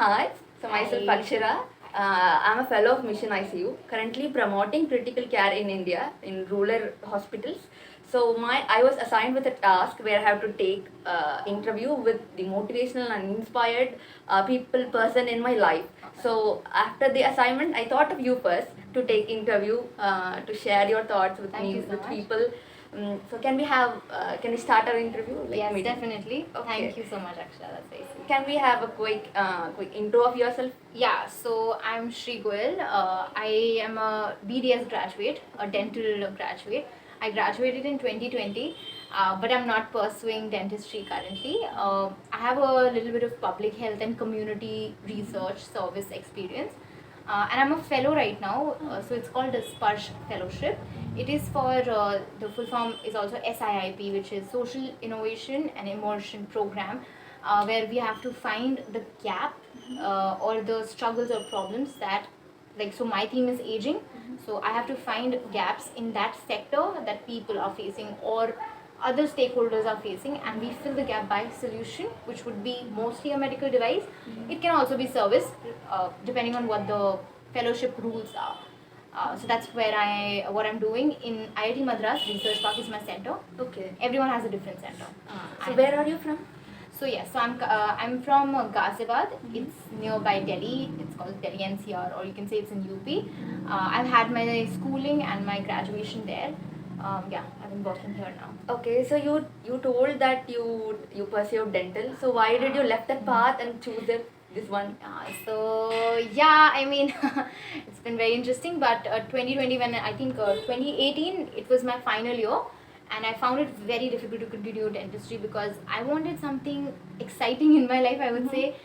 Hi, so myself Hi. Akshara. I'm a fellow of Mission ICU, currently promoting critical care in India in rural hospitals. So I was assigned with a task where I have to take interview with the motivational and inspired person in my life. So after the assignment, I thought of you first to take interview to share your thoughts with Thank me you so with much. people. So can we start our interview? Yes, meeting? definitely. Okay. Thank you so much, Akshara. That's very sweet. Can we have a quick intro of yourself? Yeah, so I'm Shri Goyal. I am a BDS graduate, a dental graduate. I graduated in 2020, but I'm not pursuing dentistry currently. I have a little bit of public health and community research service experience. And I'm a fellow right now, so it's called the Sparsh Fellowship. It is for the full form is also SIIP, which is Social Innovation and Immersion Program, where we have to find the gap or the struggles or problems that, like, so my theme is aging, so I have to find gaps in that sector that people are facing or other stakeholders are facing, and we fill the gap by solution, which would be mostly a medical device. It can also be service, depending on what the fellowship rules are. So that's what I'm doing in IIT Madras. Research Park is my center. Okay. Everyone has a different center. So where are you from? So yes, I'm from Ghaziabad. It's nearby Delhi. It's called Delhi NCR, or you can say it's in UP. I've had my schooling and my graduation there. Yeah, I've been working here now. Okay, so you told that you pursued dental. So why did you left that path and choose this one? So yeah, I mean, it's been very interesting. But 2020, when I think 2018, it was my final year, and I found it very difficult to continue dentistry because I wanted something exciting in my life, I would say,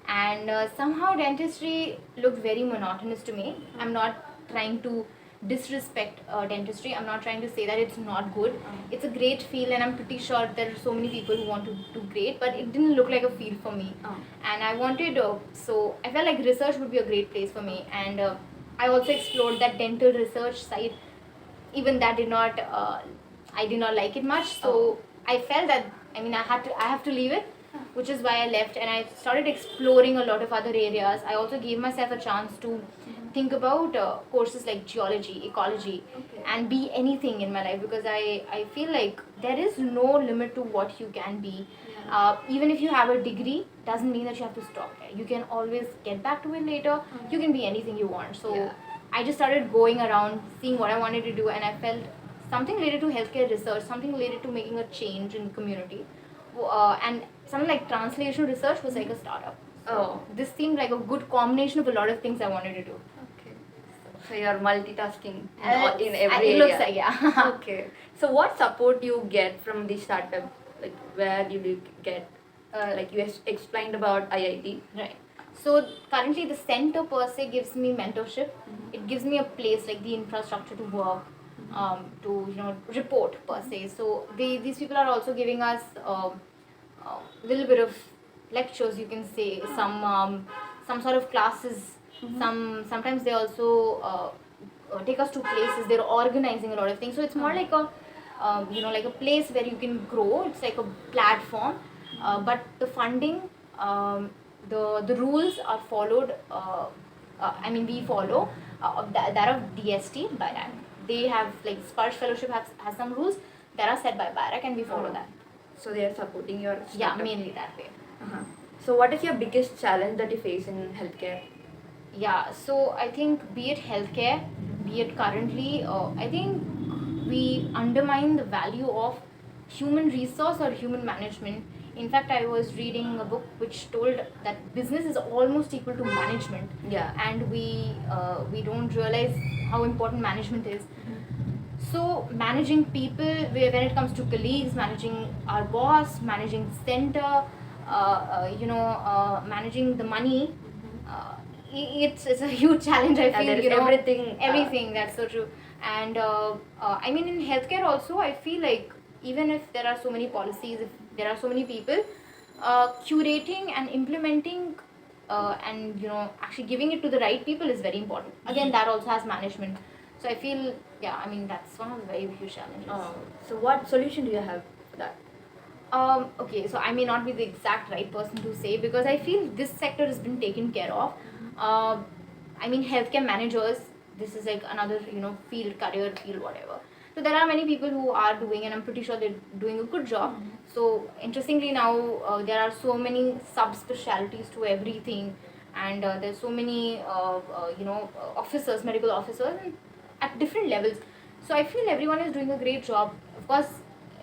and somehow dentistry looked very monotonous to me. I'm not trying to disrespect dentistry. I'm not trying to say that it's not good. It's a great field, and I'm pretty sure there are so many people who want to do great, but it didn't look like a field for me. And I wanted, so I felt like research would be a great place for me, and I also explored that dental research side. Even that did not, I did not like it much. So I felt that, I mean, I have to leave it, which is why I left, and I started exploring a lot of other areas. I also gave myself a chance to think about courses like geology, ecology, and be anything in my life, because I feel like there is no limit to what you can be. Even if you have a degree, doesn't mean that you have to stop there. You can always get back to it later. You can be anything you want. So I just started going around, seeing what I wanted to do, and I felt something related to healthcare research, something related to making a change in the community, and something like translation research was like a startup. So this seemed like a good combination of a lot of things I wanted to do. Okay. So you're multitasking in every It area. looks like, yeah. Okay. So what support you get from the startup? Like where did you get? Like you explained about IIT. Right. So currently the center per se gives me mentorship. It gives me a place, like the infrastructure to work, to report per se. So these people are also giving us a little bit of lectures, you can say, some sort of classes. Sometimes they also take us to places. They're organizing a lot of things. So it's more like a like a place where you can grow. It's like a platform, but the funding, the rules are followed. I mean, we follow that of DST, BIRAC. They have, like, Sparsh Fellowship has some rules that are set by BIRAC, and we follow that. So they are supporting your Yeah, startup. mainly that way. So what is your biggest challenge that you face in healthcare? Yeah, so I think, be it healthcare, be it currently, I think we undermine the value of human resource or human management. In fact, I was reading a book which told that business is almost equal to management. Yeah. And we don't realize how important management is. So managing people, when it comes to colleagues, managing our boss, managing the center, managing the money, it's a huge challenge. I feel, there is everything. everything. That's so true. And I mean, in healthcare also, I feel like even if there are so many policies, if there are so many people, curating and implementing and actually giving it to the right people is very important. Again, that also has management. So I feel, yeah, I mean, that's one of the very huge challenges. So what solution do you have for that? Okay, so I may not be the exact right person to say because I feel this sector has been taken care of. Uh, I mean, healthcare managers, this is like another, field, career field, whatever. So there are many people who are doing, and I'm pretty sure they're doing a good job. So interestingly now, there are so many subspecialties to everything, and there's so many, officers, medical officers, and at different levels. So I feel everyone is doing a great job. Of course,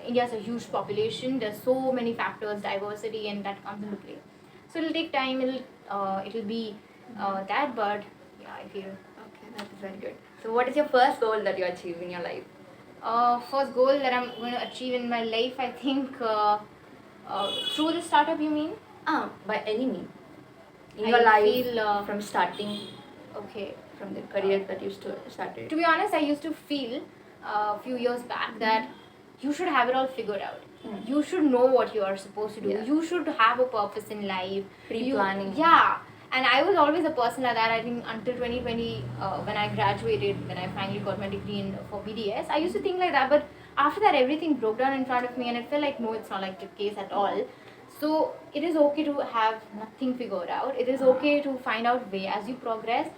India has a huge population. There's so many factors, diversity, and that comes into play. So it'll take time. It'll be that, but yeah, I feel. Okay, that is very good. So, what is your first goal that you achieve in your life? First goal that I'm going to achieve in my life, I think, through the startup. You mean? By any means. In I your life, feel, from starting, Okay. from the career that you started. To be honest, I used to feel a few years back that you should have it all figured out. Mm. You should know what you are supposed to do. Yeah. You should have a purpose in life. Pre-planning. Yeah. And I was always a person like that. I think until 2020, when I graduated, when I finally got my degree for BDS, I used to think like that. But after that, everything broke down in front of me, and it felt like no, it's not like the case at all. So it is okay to have nothing figured out. It is okay to find out way as you progress.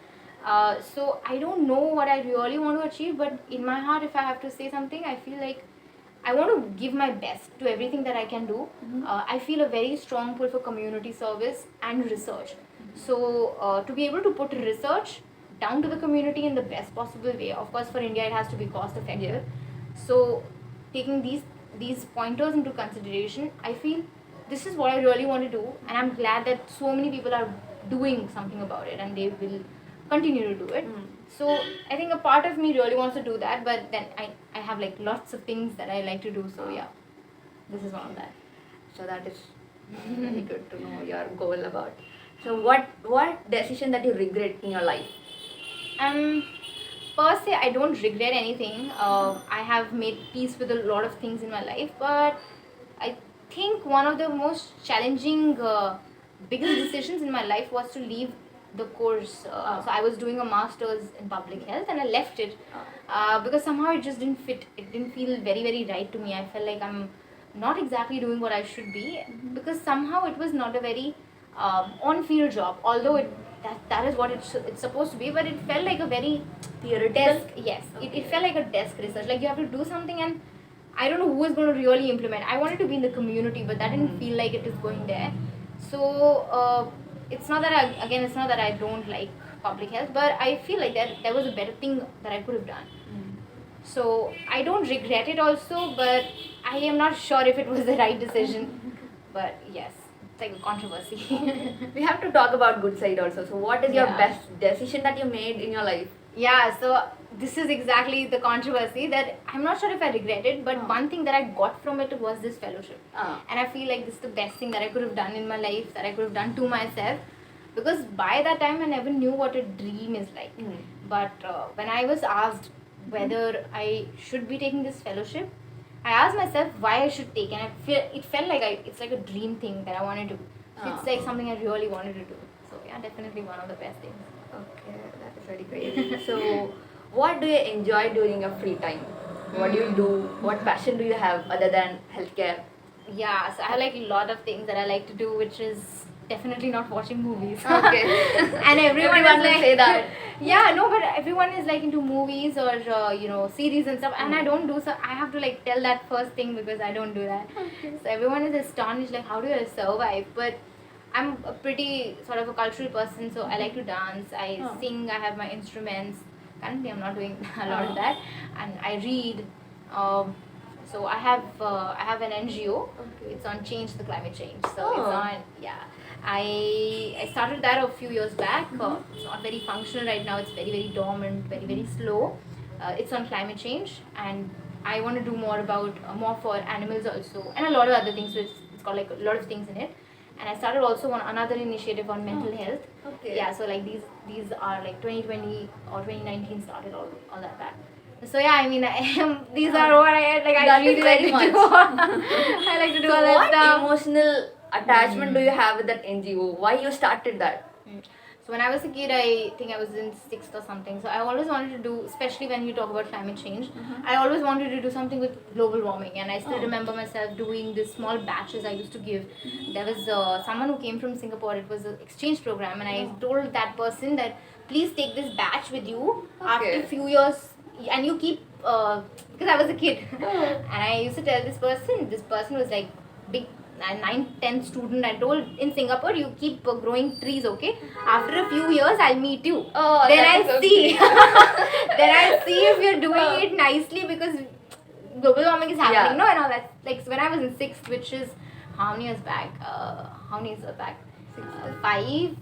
So I don't know what I really want to achieve, but in my heart, if I have to say something, I feel like I want to give my best to everything that I can do. I feel a very strong pull for community service and research. So to be able to put research down to the community in the best possible way. Of course, for India, it has to be cost effective. So taking these pointers into consideration, I feel this is what I really want to do, and I'm glad that so many people are doing something about it, and they will continue to do it. So I think a part of me really wants to do that, but then I have like lots of things that I like to do. So yeah, this is one of that. So that is very good to know your goal about. So what decision that you regret in your life? Per se, I don't regret anything. I have made peace with a lot of things in my life, but I think one of the most challenging, biggest decisions in my life was to leave the course. So I was doing a master's in public health, and I left it because somehow it just didn't fit. It didn't feel very, very right to me. I felt like I'm not exactly doing what I should be, because somehow it was not a very on-field job. Although that is what it's supposed to be, but it felt like a very Theoretical? desk. Yes, it felt like a desk research. Like you have to do something, and I don't know who is going to really implement. I wanted to be in the community, but that didn't feel like it is going there. So it's not that it's not that I don't like public health, but I feel like there was a better thing that I could have done. So I don't regret it also, but I am not sure if it was the right decision. But yes, it's like a controversy. We have to talk about good side also. So what is your Yeah. best decision that you made in your life? Yeah, so this is exactly the controversy that I'm not sure if I regret it, but one thing that I got from it was this fellowship. And I feel like this is the best thing that I could have done in my life, that I could have done to myself. Because by that time, I never knew what a dream is like. But when I was asked whether I should be taking this fellowship, I asked myself why I should take, and it felt like it's like a dream thing that I wanted to do. So it's like something I really wanted to do. So yeah, definitely one of the best things. Okay, that is very great. So, what do you enjoy doing your free time? What do you do? What passion do you have other than healthcare? Yeah, so I have like a lot of things that I like to do, which is definitely not watching movies. Okay. And everyone Everyone is will like, say that. Yeah, no, but everyone is like into movies or series and stuff, and I don't do so. I have to like tell that first thing because I don't do that. So everyone is astonished, like how do you survive? But I'm a pretty sort of a cultural person, so I like to dance. I sing. I have my instruments. Currently, I'm not doing a lot of that, and I read. So I have an NGO. Okay. It's on change the climate change. So Oh. it's on I started that a few years back. It's not very functional right now. It's very, very dormant, very, very slow. It's on climate change, and I want to do more about more for animals also, and a lot of other things. So it's got like a lot of things in it. And I started also on another initiative on mental health. Okay. Yeah, so like these are like 2020 or 2019 started all that back. So yeah, I mean, these are what I like. I That is really like very to do. much. I like to do So all that what stuff. emotional attachment do you have with that NGO? Why you started that? So when I was a kid, I think I was in sixth or something. So I always wanted to do, especially when you talk about climate change, I always wanted to do something with global warming. And I still remember myself doing these small batches I used to give. There was someone who came from Singapore. It was an exchange program, and I told that person that please take this batch with you after a few years, and you keep because I was a kid, and I used to tell this person. This person was like big 9th 10th student. I told, in Singapore you keep growing trees, okay? After a few years I'll meet you. Then I'll see. Then I'll see if you're doing it nicely, because global warming is happening, no, and all that. Like, so when I was in 6th, which is how many years back? How many years back? 5,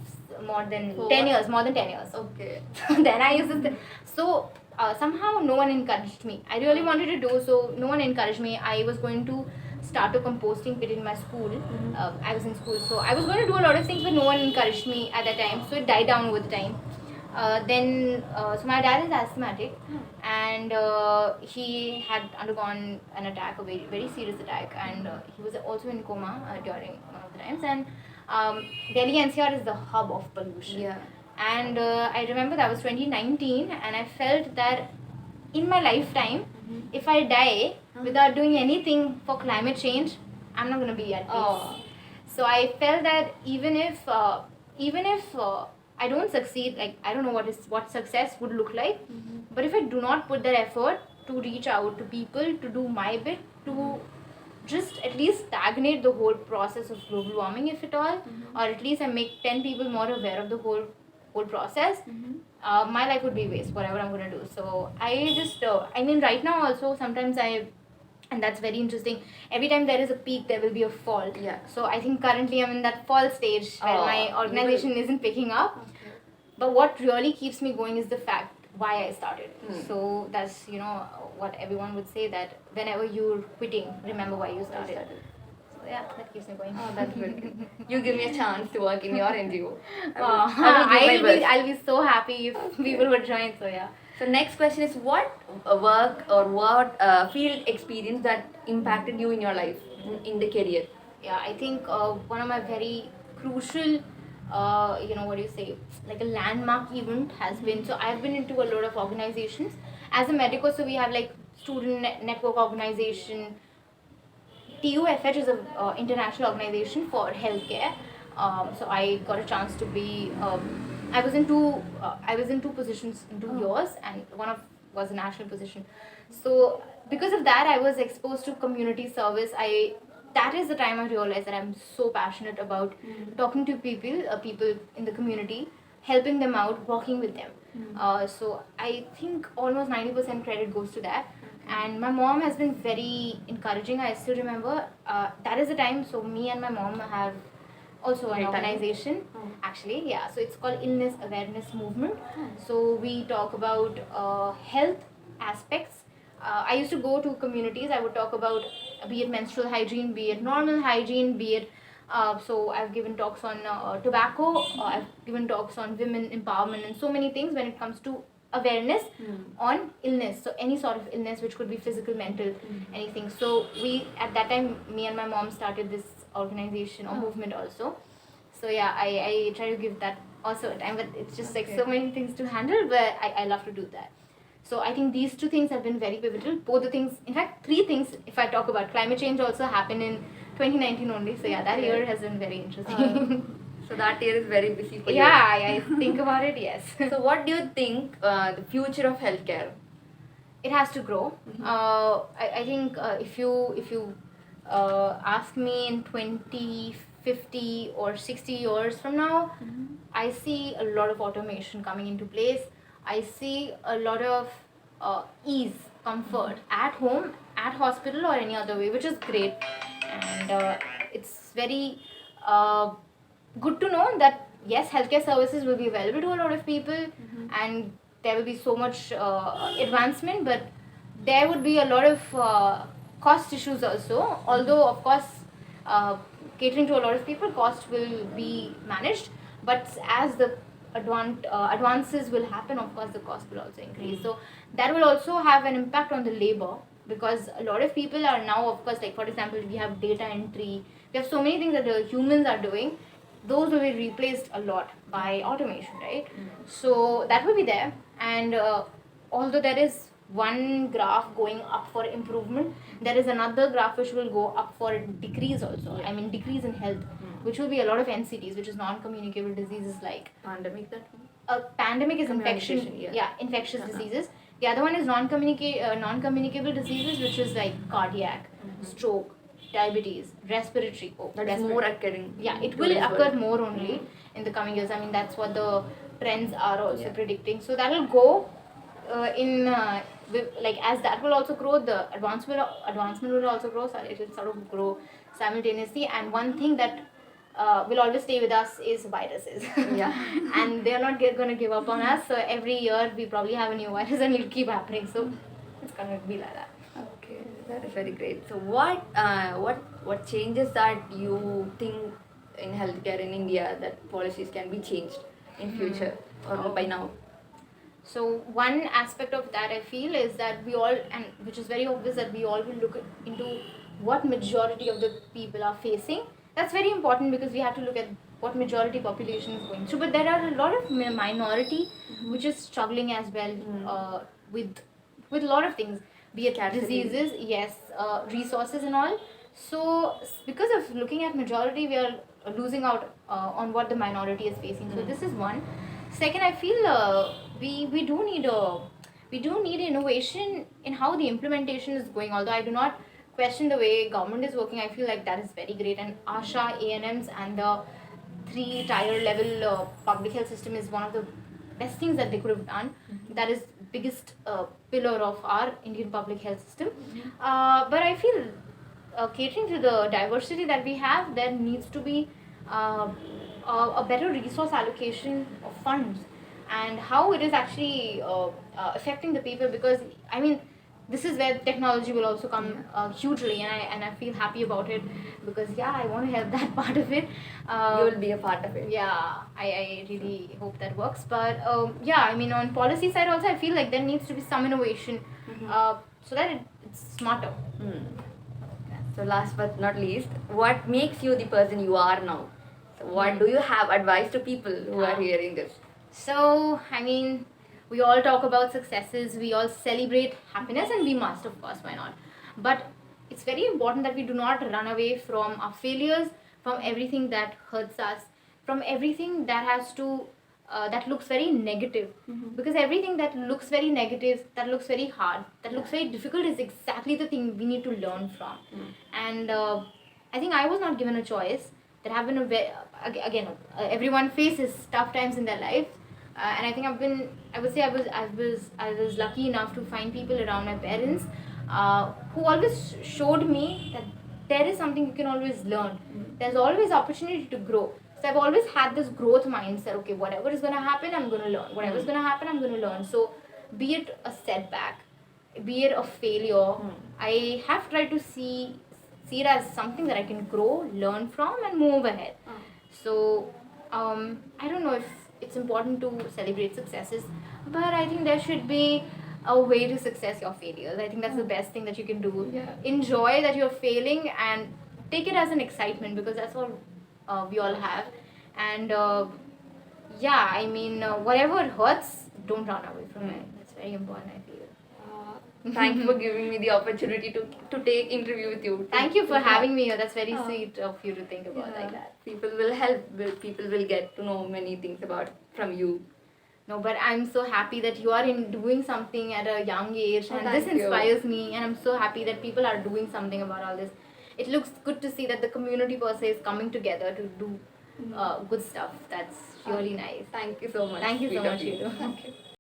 more than 4. 10 years, more than 10 years. Okay. Then I used to so somehow no one encouraged me. I really wanted to do, so no one encouraged me. I was going to start a composting pit in my school. I was in school, so I was going to do a lot of things, but no one encouraged me at that time, so it died down over the time. So my dad is asthmatic, and he had undergone an attack, a very, very serious attack, and he was also in coma during one of the times. And Delhi NCR is the hub of pollution. Yeah. And I remember that was 2019, and I felt that in my lifetime, if I die without doing anything for climate change, I'm not going to be at peace. So I felt that even if I don't succeed, like, I don't know what success would look like, but if I do not put that effort to reach out to people, to do my bit, to just at least stagnate the whole process of global warming, if at all, or at least I make 10 people more aware of the whole process, my life would be waste, whatever I'm going to do. So I just I mean, right now also sometimes and that's very interesting, every time there is a peak there will be a fall. Yeah. So I think currently I'm in that fall stage where my organization isn't picking up. Okay. But what really keeps me going is the fact why I started. So that's, what everyone would say, that whenever you're quitting, remember why you started. So yeah, that keeps me going. Oh, that's good. You give me a chance to work in your NGO. I'll be so happy if people would join. So yeah. So next question is, what work or what field experience that impacted you in your life, in the career? Yeah, I think one of my very crucial, what do you say, like a landmark event has been, so I've been into a lot of organizations. As a medico, so we have like student network organization. TUFH is an international organization for healthcare. So I got a chance to be. I was in two positions in 2 years, and one was a national position. So because of that, I was exposed to community service. That is the time I realized that I'm so passionate about talking to people in the community, helping them out, working with them. So I think almost 90% credit goes to that. And my mom has been very encouraging. I still remember that is the time. So me and my mom have also an organization, actually. Yeah, so it's called Illness Awareness Movement. So we talk about health aspects. I used to go to communities. I would talk about, be it menstrual hygiene, be it normal hygiene, be it so I've given talks on tobacco, I've given talks on women empowerment, and so many things when it comes to awareness on illness. So any sort of illness, which could be physical, mental, anything. So we, at that time, me and my mom started this organization or movement also. So yeah, I try to give that also a time, but it's just like so many things to handle, but I love to do that. So I think these two things have been very pivotal. Both the things, in fact, 3 things, if I talk about climate change, also happened in 2019 only. So yeah, that year has been very interesting. So that year is very busy for you. Yeah, I think about it, yes. So what do you think the future of healthcare? It has to grow. I think if you ask me in 20, 50 or 60 years from now, I see a lot of automation coming into place. I see a lot of ease, comfort at home, at hospital, or any other way, which is great. And it's very good to know that yes, healthcare services will be available to a lot of people, and there will be so much advancement, but there would be a lot of cost issues also. Although of course catering to a lot of people, cost will be managed, but as the advances will happen, of course the cost will also increase. So that will also have an impact on the labor, because a lot of people are now, of course, like for example, we have data entry, we have so many things that the humans are doing. those will be replaced a lot by automation, right? So that will be there. And although there is one graph going up for improvement, there is another graph which will go up for decrease also. I mean, decrease in health, which will be a lot of NCDs, which is non-communicable diseases like Pandemic that one? a pandemic is infection, Communication, infectious Uh-huh. diseases. The other one is non-communicable diseases, which is like cardiac, stroke, diabetes, respiratory. That is more occurring. Yeah, it in will today's occur world. more only in the coming years. I mean, that's what the trends are also Yeah. predicting. So that will go like as that will also grow, the advancement will also grow. So it will sort of grow simultaneously. And one thing that will always stay with us is viruses. Yeah. And they're not going to give up on us. So every year we probably have a new virus, and it'll keep happening. So it's going to be like that. Okay, that is very great. So what changes that you think in healthcare in India that policies can be changed in future or by now? So one aspect of that I feel is that we all, and which is very obvious, that we all will look into what majority of the people are facing. That's very important because we have to look at what majority population is going through. But there are a lot of minority which is struggling as well with a lot of things, be it Scarcity. diseases, yes, resources and all. So because of looking at majority, we are losing out on what the minority is facing. So this is one. Second, I feel we do need innovation in how the implementation is going. Although I do not question the way government is working, I feel like that is very great. And ASHA, ANMs, and the 3 tier level public health system is one of the best things that they could have done. That is biggest pillar of our Indian public health system. But I feel catering to the diversity that we have, there needs to be a better resource allocation of funds, and how it is actually affecting the people. Because I mean, this is where technology will also come hugely, and I feel happy about it, because I want to help that part of it. You will be a part of it. I really hope that works. But I mean, on policy side also, I feel like there needs to be some innovation, so that it's smarter. So last but not least, what makes you the person you are now? So what do you have advice to people who are hearing this? So, I mean, we all talk about successes, we all celebrate happiness, and we must, of course, why not? But it's very important that we do not run away from our failures, from everything that hurts us, from everything that has to that looks very negative. Because everything that looks very negative, that looks very hard, that looks very difficult, is exactly the thing we need to learn from. And I think I was not given a choice. There have been again, everyone faces tough times in their life, and I think I would say I was lucky enough to find people around my parents who always showed me that there is something you can always learn. There's always opportunity to grow. So I've always had this growth mindset. Okay, whatever is going to happen, I'm going to learn. Whatever is going to happen, I'm going to learn. So be it a setback, be it a failure, I have tried to see it as something that I can grow, learn from, and move ahead. So I don't know if it's important to celebrate successes, but I think there should be a way to success your failures. I think that's the best thing that you can do. Enjoy that you're failing and take it as an excitement, because that's all we all have. And I mean, whatever hurts, don't run away from it. That's very important, I feel. Thank you for giving me the opportunity to take interview with you. Thank you for having me here. That's very sweet of you to think about like that. People will help. People will get to know many things from you. No, but I'm so happy that you are doing something at a young age, and this thank you. inspires me. And I'm so happy that people are doing something about all this. It looks good to see that the community per se is coming together to do good stuff. That's really nice. Thank you so much. Thank you so Sweet of much, you. Shiru.